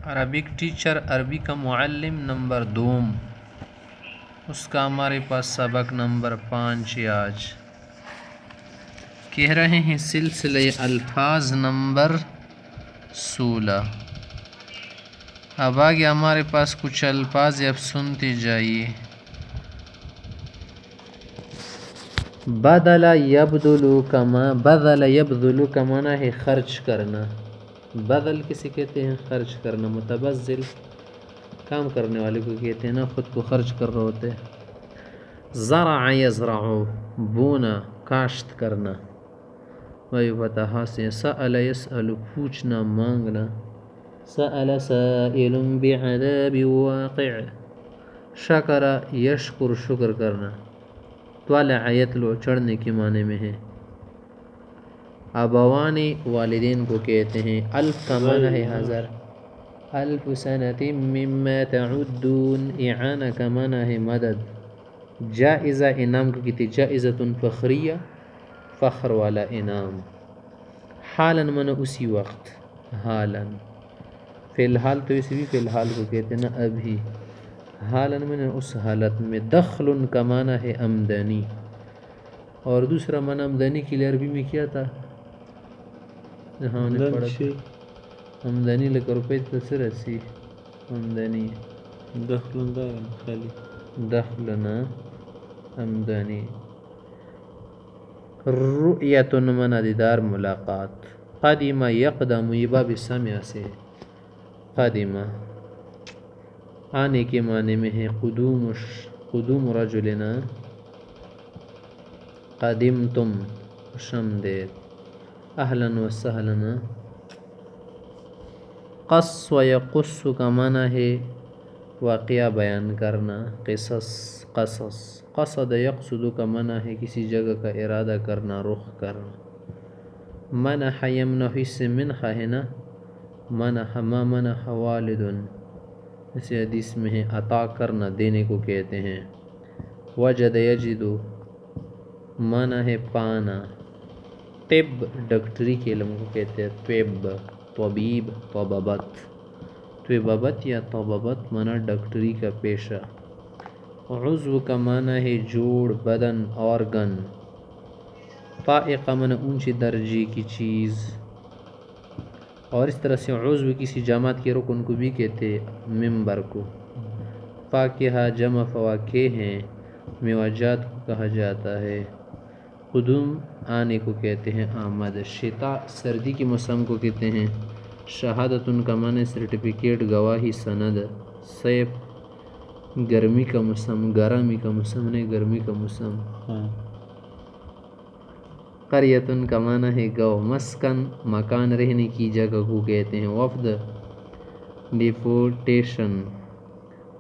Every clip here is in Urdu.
عربک ٹیچر، عربی کا معلم نمبر 2، اس کا ہمارے پاس سبق نمبر 5 ہے آج۔ کہہ رہے ہیں سلسلہ الفاظ نمبر 16۔ اب آگے ہمارے پاس کچھ الفاظ اب سنتے جائیے۔ بدل یبذل کما، بدل یبذل کا معنی ہے خرچ کرنا۔ بدل کسے کہتے ہیں؟ خرچ کرنا۔ متبذل کام کرنے والے کو کہتے ہیں نا، خود کو خرچ کر رہے ہوتے ہیں۔ زرع یزرع بونا، کاشت کرنا۔ وہی فتحہ سے سأل یسأل پوچھنا مانگنا۔ سأل سائل بعذاب واقع، شکر یشکر شکر کرنا۔ طلع یطلع چڑھنے کے معنی میں ہے۔ ابوانی والدین کو کہتے ہیں۔ الف کا معنی ہے ہزار۔ الف سنۃ مما تعدون، اعانہ کا معنی ہے مدد۔ جائزہ انعام کو کہتے ہیں جائزۃ فخریہ، فخر والا انعام۔ حالاً معنی اسی وقت، حالاً فی الحال، تو اسے بھی فی الحال کو کہتے ہیں نا، ابھی۔ حالاً معنی اس حالت میں۔ دخل کا معنی ہے آمدنی، اور دوسرا معنی آمدنی کے لیے عربی میں کیا تھا؟ ہاں نے پڑھا تھا آمدنی لکھ روپے تسر اسی آمدنی دخلنا خالی دخلنا آمدنی۔ رؤیت معنی دیدار، ملاقات۔ قدم یقدم یہ باب سمع سے، قدمہ آنے کے معنی میں ہے۔ قدوم رجلنا، قدمتم شمدید، اہلا و سہلا۔ قص و یقص کا معنی ہے واقعہ بیان کرنا، قصص قصص۔ قصد یقصد کا معنی ہے کسی جگہ کا ارادہ کرنا، رخ کرنا۔ منح یمنح اس سے منح ہے نا، منح ما منح والد، اسے حدیث میں ہے عطا کرنا، دینے کو کہتے ہیں۔ وجد یجد معنی ہے پانا۔ طب ڈاکٹری کے علم کو کہتے ہیں طب، طبیب، طببت۔ طببت یا طببت معنی ڈاکٹری کا پیشہ۔ عضو کا معنی ہے جوڑ، بدن، آرگن۔ طائق معنی اونچی درجے کی چیز، اور اس طرح سے عضو کسی جماعت کے رکن کو بھی کہتے ممبر کو۔ فاکہہ جمع فواکہ ہیں، میوجات کو کہا جاتا ہے۔ قدوم آنے کو کہتے ہیں آمد۔ شتاء سردی کے موسم کو کہتے ہیں۔ شہادت کا معنی سرٹیفکیٹ، گواہی، سند۔ صیف گرمی کا موسم، گرمی کا موسم نہیں، گرمی کا موسم۔ قریۃ کا معنی ہے گاؤں۔ مسکن مکان، رہنے کی جگہ کو کہتے ہیں۔ وفد ڈیپوٹیشن،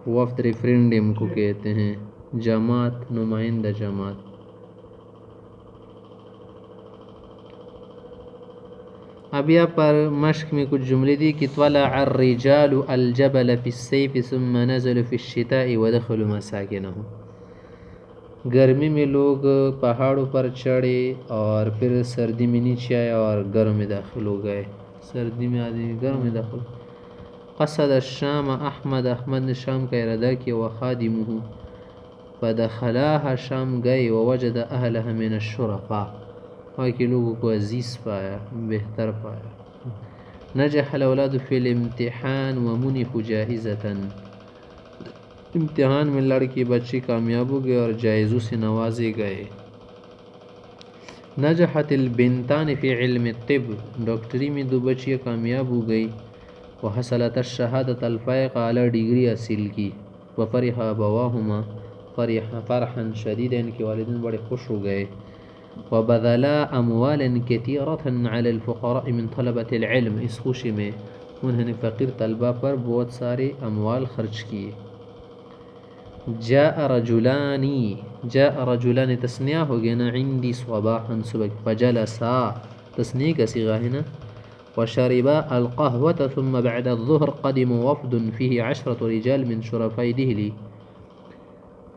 وفد ریفرینڈم کو کہتے ہیں۔ جماعت نمائندہ جماعت۔ اب یہاں پر مشق میں کچھ جملے دی کہ طلع الرجال الجبل فی الصیف ثم نزلوا فی الشتاء ودخلوا مساکنهم۔ گرمی میں لوگ پہاڑوں پر چڑھے اور پھر سردی میں نیچے آئے اور گھروں میں داخل ہو گئے۔ سردی میں آدمی گھروں میں داخل۔ قصد الشام احمد، احمد نے شام کا ارادہ کیا۔ وخادمہ فدخلاها، شام گئے۔ ووجد اہلها من الشرفاء، وہاں کے لوگوں کو عزیز پایا، بہتر پایا۔ نجح الاولاد فی الامتحان ومنحوا جائزۃ، امتحان میں لڑکے بچے کامیاب ہو گئے اور جائزوں سے نوازے گئے۔ نجحت البنتان فی علم الطب، ڈاکٹری میں 2 بچیاں کامیاب ہو گئی۔ وحصلت الشہادۃ الفائقہ، اعلیٰ ڈگری حاصل کی۔ وفرح ابواہما فرحا شدیدا، ان کے والدین بڑے خوش ہو گئے۔ وبذلا اموالا کثیرۃ علی الفقراء من طلبۃ العلم، اس خوشی میں انہوں نے فقیر طلبہ پر بہت سارے اموال خرچ کیے۔ جاء رجلان، جاء رجلان تثنیہ ہو گیا نا، عندی صباحا صبح، فجلسا تثنیہ کا صیغہ ہے نا۔ وشربا القهوة ثم بعد الظهر قدم وفد فيه 10 رجال من شرفاء دہلی،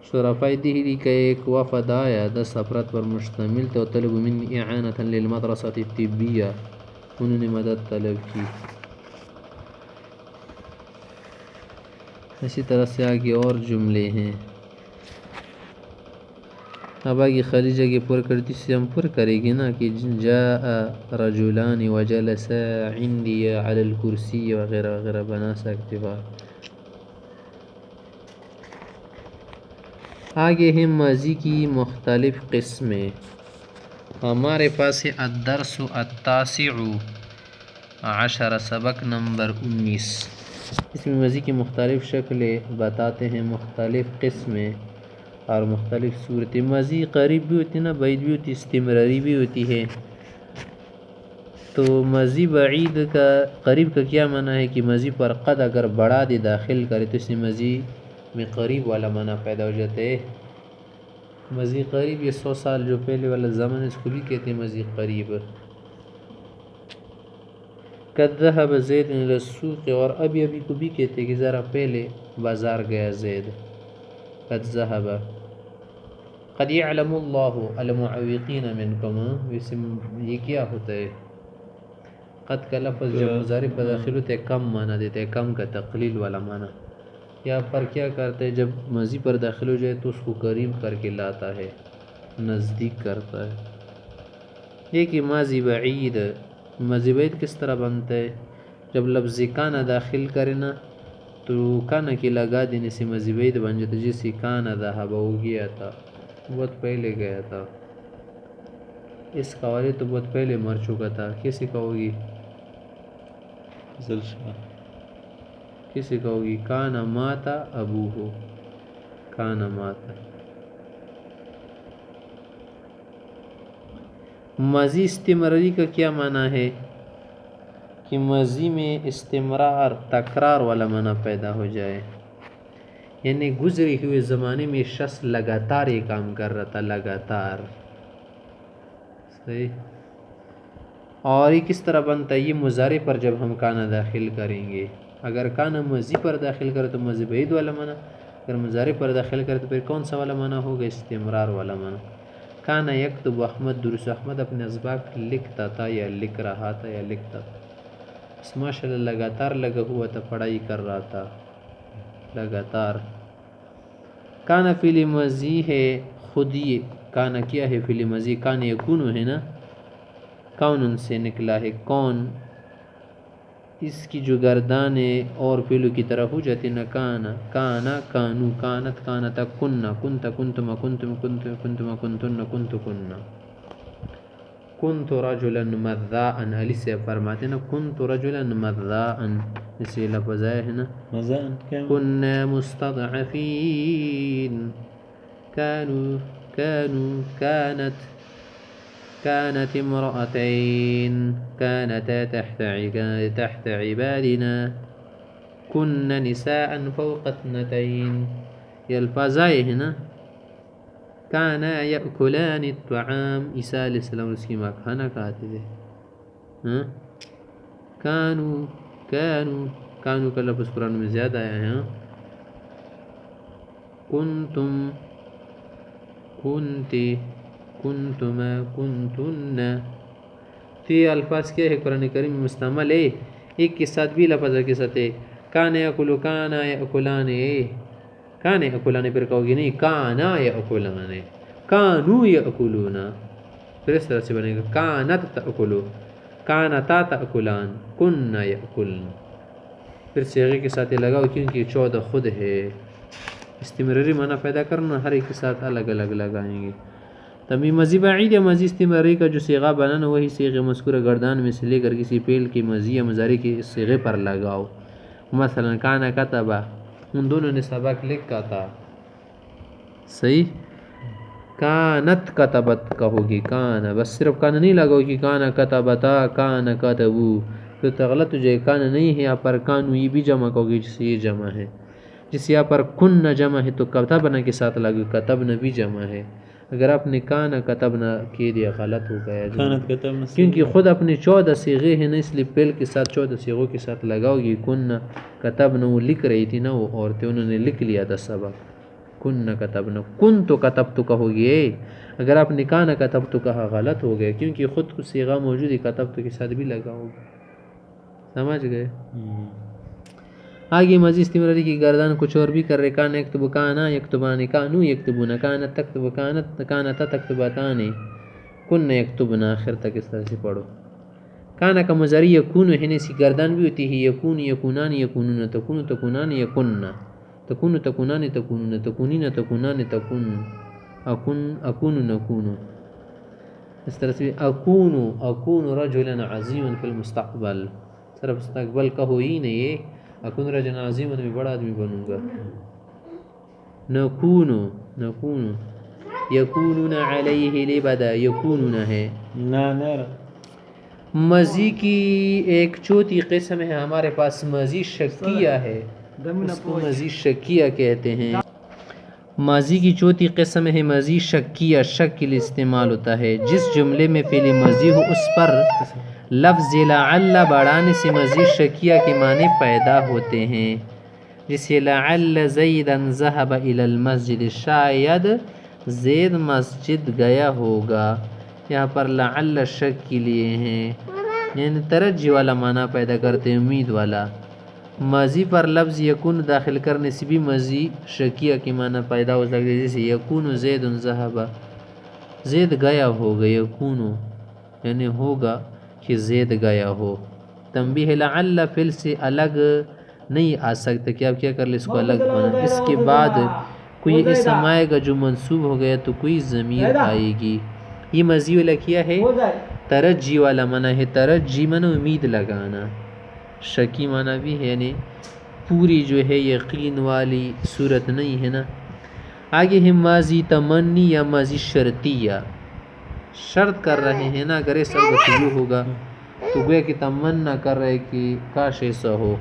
شرفاء دہلی کا ایک وفد آیا 10 افراد پر مشتمل تھا۔ طلب من اعانة للمدرسة الطبية، انہوں نے مدد طلب کی۔ اسی طرح سے آگے اور جملے ہیں. اب آگے خالی جگہ پر کرتی سے ہم پر کرے گی نا کہ جاء رجلان وجلسا عندي على الكرسی وغیرہ وغیرہ بنا سکتے ہو. آگے ہیں ماضی کی مختلف قسمیں. ہمارے پاس ہے الدرس التاسع عشر، سبق نمبر 19. اس میں ماضی کی مختلف شکلیں بتاتے ہیں، مختلف قسمیں اور مختلف صورتیں. ماضی قریب بھی ہوتی ہے نا، بعید بھی ہوتی، استمراری بھی ہوتی ہے. تو ماضی بعید کا قریب کا کیا معنی ہے کہ ماضی پر قد اگر بڑھا دے داخل کرے تو اس میں ماضی میں قریب والا معنی پیدا ہو جاتا ہے. ماضی قریب یہ 100 سال جو پہلے والا زمانہ اس کو بھی کہتے ہیں ماضی قریب. قد ذهب زید الى السوق، اور ابھی ابھی کو بھی کہتے ہیں کہ ذرا پہلے بازار گیا زید. قد ذهب. قد يعلم الله المعوقين منكم، ویسے یہ کیا ہوتا ہے؟ قد کا لفظ جب مضارع پر داخل ہوتا ہے کم معنی دیتا ہے، کم کا تقلیل والا معنی. یہاں پر کیا کرتا ہے جب ماضی پر داخل ہو جائے تو اس کو قریب کر کے لاتا ہے، نزدیک کرتا ہے. یہ کہ ماضی بعید. ماضی بعید کس طرح بنتا ہے؟ جب لفظ کانا داخل کرے نا تو کانا کی لگا دینے سے ماضی بعید بن جاتا ہے. جیسے کانا ذهب، وہ گیا تھا، بہت پہلے گیا تھا. اس کا والد تو بہت پہلے مر چکا تھا. کسی کا ہوگی؟ کسی کا ہوگی کانا ماتا ابوہ، کانا ماتا. ماضی استمراری کا کیا معنی ہے؟ کہ ماضی میں استمرار، تکرار والا معنی پیدا ہو جائے، یعنی گزرے ہوئے زمانے میں شخص لگاتار یہ کام کر رہا تھا، لگاتار. صحیح. اور یہ کس طرح بنتا ہے؟ یہ مضارع پر جب ہم کانا داخل کریں گے، اگر کانا ماضی پر داخل کرے تو ماضی بعید والا معنی، اگر مضارع پر داخل کرے تو پھر کون سا والا معنی ہوگا؟ استمرار والا معنی. کانا یکتب احمد درس، احمد اپنے اسباق لکھتا تھا یا لکھ رہا تھا یا لکھتا تھا. اس ماشاء اللہ لگاتار لگا ہوا تھا، پڑھائی کر رہا تھا لگاتار. کانا فعل ماضی ہے، خود یہ کانا کیا ہے؟ فعل ماضی. کانا یکون ہے نا، کون سے نکلا ہے، کون. اس کی جو گردان ہے اور فعلوں کی طرف ہو جاتی نا، کانا، کانا، کانو، کانت، کانتا، کننا، کنتا، کنتما، کنتم، کنتم، کنتما، کنتن، کنت، کننا. کنت رجلا مذاء، علی سے فرماتے نا کنت رجلا مذاء، اسے لفظ آیا ہے نا کننا مستضعفین. كانوا كانت كانت امرأتين كانتا تحت عبادنا كنا نساء فوق 2. یہ الفاظ آئے ہیں نا. کانا یأکلان الطعام، عیسیٰ علیہ السلام اس کی ماں کھانا کھاتے تھے. کانو کانو کانو کا لفظ قرآن میں زیادہ آیا ہے. کنتم، کنتی، کنتما، کنتن. تو یہ الفاظ کیا ہے؟ قرآن کریم میں مستعمل ہے. ایک کے ساتھ بھی لفظ کے ساتھ ہے. کانا یأکلو، کانا یأکلان، کانا یأکلان پھر کہو گی نہیں، کانا یأکلان، کانو یأکلون. پھر اس طرح سے بنے گا کانت تأکلو، کانتا تأکلان، کننا یأکلن. پھر صیغے کے ساتھ لگاؤ کیونکہ 14 خود ہے. استمراری معنی پیدا کرنا، ہر ایک کے ساتھ الگ الگ لگائیں گے. تبھی ماضی بعید یا ماضی استمراری کا جو صیغہ بنانا وہی صیغہ مذکورہ گردان میں سے لے کر کسی فعل کی ماضی یا مضارع کے صیغے پر لگاؤ. مثلا کانا کتبا، ان دونوں نے سبق لکھا تھا. صحیح. کانت کتبت کہو گی کانا، بس صرف کانا نہیں لگاؤ کہ کانا کتبتا، کانا کتبو، تو غلط ہو جائے. کانا نہیں ہے یہاں پر، کانو یہ بھی جمع کہو گی جس سے یہ جمع ہے. جس یہاں پر کن جمع ہے تو کتبنا کے ساتھ لگو، کتبنا بھی جمع ہے. اگر آپ نے کانا کتبنا کہہ دیا غلط ہو گیا، کیونکہ خود اپنے 14 صیغے ہیں نا، اس لیے پہل کے ساتھ 14 صیغوں کے ساتھ لگاؤ گی. کن کتبنا، وہ لکھ رہی تھی نا وہ عورتیں، انہوں نے لکھ لیا تھا سبق. کن کتبنا، کن تو کتب تو کہو گی. اگر آپ نے کانا کتب تو کہا غلط ہو گیا، کیونکہ خود کو صیغہ موجود ہے، کتب تو کے ساتھ بھی لگاؤ گی. سمجھ گئے؟ آگے مزید استمراری کی گردان کچھ اور بھی کر رہے کان یکتب کانا یکتبان کانو یکتبون کانت تکتب کانت کانتا تکتباتان کن یکتبنا آخر تک اس طرح سے پڑھو. کانا کا مضارع یکون ہے سی گردان بھی ہوتی ہے یکون یکونان یکونون تکون تکونان یکننا تکون تکونان تکونون تکونین تکونان تکون اکون اکون نکون. اس طرح سے اکون رجلا عظیما فی المستقبل صرف مستقبل کا ہو ہی نہیں ہے اکون رجلا عظیما میں بڑا آدمی بنوں گا. نکون یکونون علیہ لبدا یکونون ہے. ماضی کی ایک چوتھی قسم ہے ہمارے پاس ماضی شکیہ ہے، اس کو ماضی شکیہ کہتے ہیں. ماضی کی چوتھی قسم ہے ماضی شکیہ، شک کے لیے استعمال ہوتا ہے. جس جملے میں فعل ماضی ہو اس پر لفظ لعل بڑھانے سے ماضی شکیہ کے معنی پیدا ہوتے ہیں. جسے لعل زیدا ذهب الى المسجد، شاید زید مسجد گیا ہوگا. یہاں پر لعل شک کے لیے ہیں یعنی ترجی والا معنی پیدا کرتے ہیں، امید والا. ماضی پر لفظ یکون داخل کرنے سے بھی ماضی شکیہ کے معنی پیدا ہو سکتے ہیں. جیسے یکون زید ذهب، زید گیا ہوگا، یکون یعنی ہوگا کہ زید گیا ہو. تنبیہ لعل فعل سے الگ نہیں آ سکتا کہ آپ کیا کر لیں اس کو الگ بنا. اس کے بعد کوئی اسم آئے گا جو منصوب ہو گیا تو کوئی ضمیر آئے گی. یہ ماضی والا کیا ہے؟ ترجی والا معنی ہے. ترجی معنی امید لگانا، شکی معنی بھی ہے یعنی پوری جو ہے یقین والی صورت نہیں ہے نا. آگے ہے ماضی تمنی یا ماضی شرطیہ. شرط کر رہے ہیں نا اگر ایسا ہوگا تو یہ ہوگا، تو گویا کہ تمنا کر رہے کہ کاش ایسا ہو.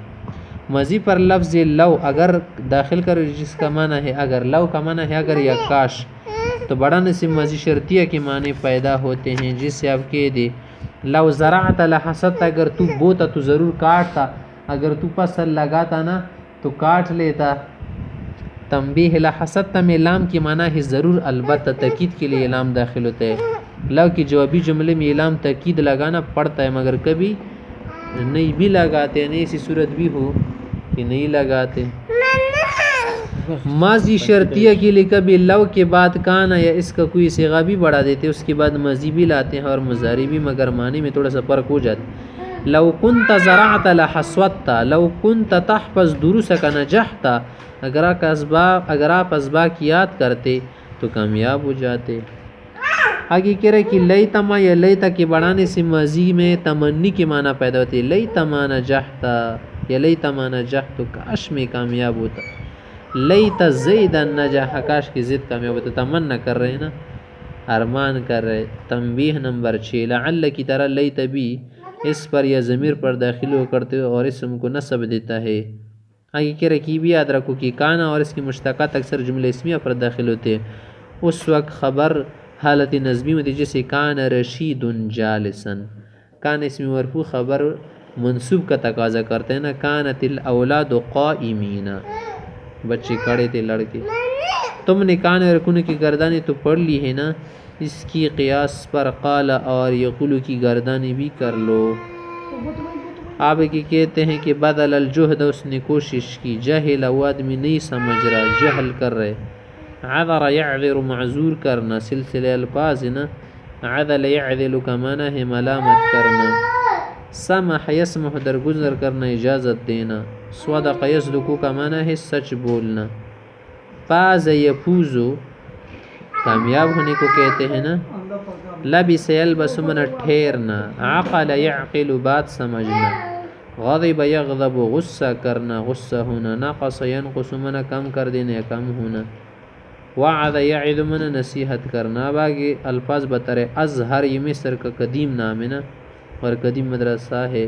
ماضی پر لفظ لو اگر داخل کرو جس کا معنی ہے اگر، لو کا معنی ہے اگر یا کاش، تو بڑھانے سے ماضی شرطیہ کے معنی پیدا ہوتے ہیں. جس سے آپ کہہ دے لو زرعت لحصدت، اگر تو بوتا تو ضرور کاٹتا، اگر تو فصل لگاتا نا تو کاٹ لیتا. تنبیہ لحصدت میں لام کی معنی ہے ضرور، البتہ تاکید کے لیے لام داخل ہوتا ہے. لو کی جوابی جملے میں لام تاکید لگانا پڑتا ہے مگر کبھی نہیں بھی لگاتے، نہیں ایسی صورت بھی ہو کہ نہیں لگاتے. ماضی شرطیہ کے لیے کبھی لو کے بعد کانا یا اس کا کوئی صیغہ بھی بڑھا دیتے، اس کے بعد ماضی بھی لاتے ہیں اور مضارع بھی، مگر معنی میں تھوڑا سا فرق ہو جاتا. لو كنت زرعت لحصدت، لو كنت تحفظ دروسك نجحت، اگر آپ اسباقیات کرتے تو کامیاب ہو جاتے. آگے کہہ رہے کہ لیتما یا لیتا کے بڑھانے سے ماضی میں تمنی کے معنی پیدا ہوتے. لیتما نجحت یا لیتما نجحت، کاش میں کامیاب ہوتا. لیت زید نجح، کاش کی زید کامیاب ہوتا. تمنا کر رہے ہیں نا، ارمان کر رہے. تنبیہ نمبر 6 لعل کی طرح لیت بھی اس پر یا ضمیر پر داخل ہو کرتے اور اسم کو نصب دیتا ہے. آگے کہہ رہے کہ بھی یاد رکھو کہ کانا اور اس کی مشتقات اکثر جملے اسمیہ پر داخل ہوتے ہیں. اس وقت خبر حالت نظمی ہوتی جیسے کان رشید جالسا. کان اسم مرفوع خبر منصوب کا تقاضا کرتے ہیں نا. کانت الاولاد قائمین، بچے کھڑے تھے لڑکے. تم نے کان اور یکون کی گردانی تو پڑھ لی ہے نا، اس کی قیاس پر قال اور یقول کی گردانی بھی کر لو. آپ کی کہتے ہیں کہ بدل الجہد، اس نے کوشش کی. جہل وہ آدمی نہیں سمجھ رہا، جہل کر رہے. عذر یعذر معذور کرنا، سلسلہ الفاظ ہے نا. عدل یعدل کا معنی ہے ملامت کرنا. سمح یسمح درگزر کرنا، اجازت دینا. صدق یصدق کا معنی ہے سچ بولنا. فاز یفوز کامیاب ہونے کو کہتے ہیں نا. لبس یلبس معنی ٹھہرنا. عقل یعقل بات سمجھنا. غضب یغضب غصہ کرنا، غصہ ہونا. نقص ینقص معنی کم کر دینا یا کم ہونا. وعظ یعظ معنی نصیحت کرنا. اب آگے الفاظ بتا رہے. ازہر یہ مصر کا قدیم نام ہے نا اور قدیم مدرسہ ہے.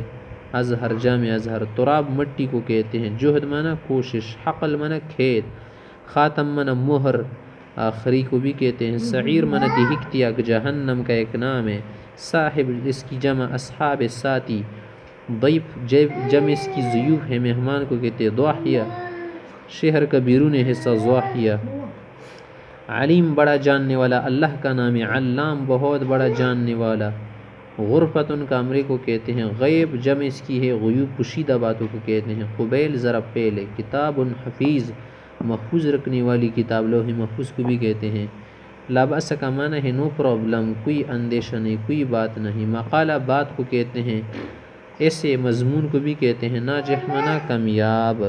ازہر جامع ازہر. تراب مٹی کو کہتے ہیں. جہد معنی کوشش. حقل معنی کھیت. خاتم معنی مہر آخری کو بھی کہتے ہیں. سعیر معنی دہکتیا، جہنم کا ایک نام ہے. صاحب اس کی جمع اصحاب ساتی. ضیف جمع اس کی ضیوف ہے، مہمان کو کہتے ہیں. ضاحیہ شہر کا بیرون حصہ ضاحیہ. علیم بڑا جاننے والا، اللہ کا نام ہے. علام بہت بڑا جاننے والا. غرفتن کمرے کو کہتے ہیں، غیب جمع اس کی ہے غیوب پوشیدہ باتوں کو کہتے ہیں، قبیل ضرب پہلے، کتاب حفیظ محفوظ رکھنے والی کتاب لوح محفوظ کو بھی کہتے ہیں، لا بأس کا معنی ہے نو پرابلم، کوئی اندیشہ نہیں، کوئی بات نہیں، مقالہ بات کو کہتے ہیں، ایسے مضمون کو بھی کہتے ہیں، ناجح معنی کامیاب۔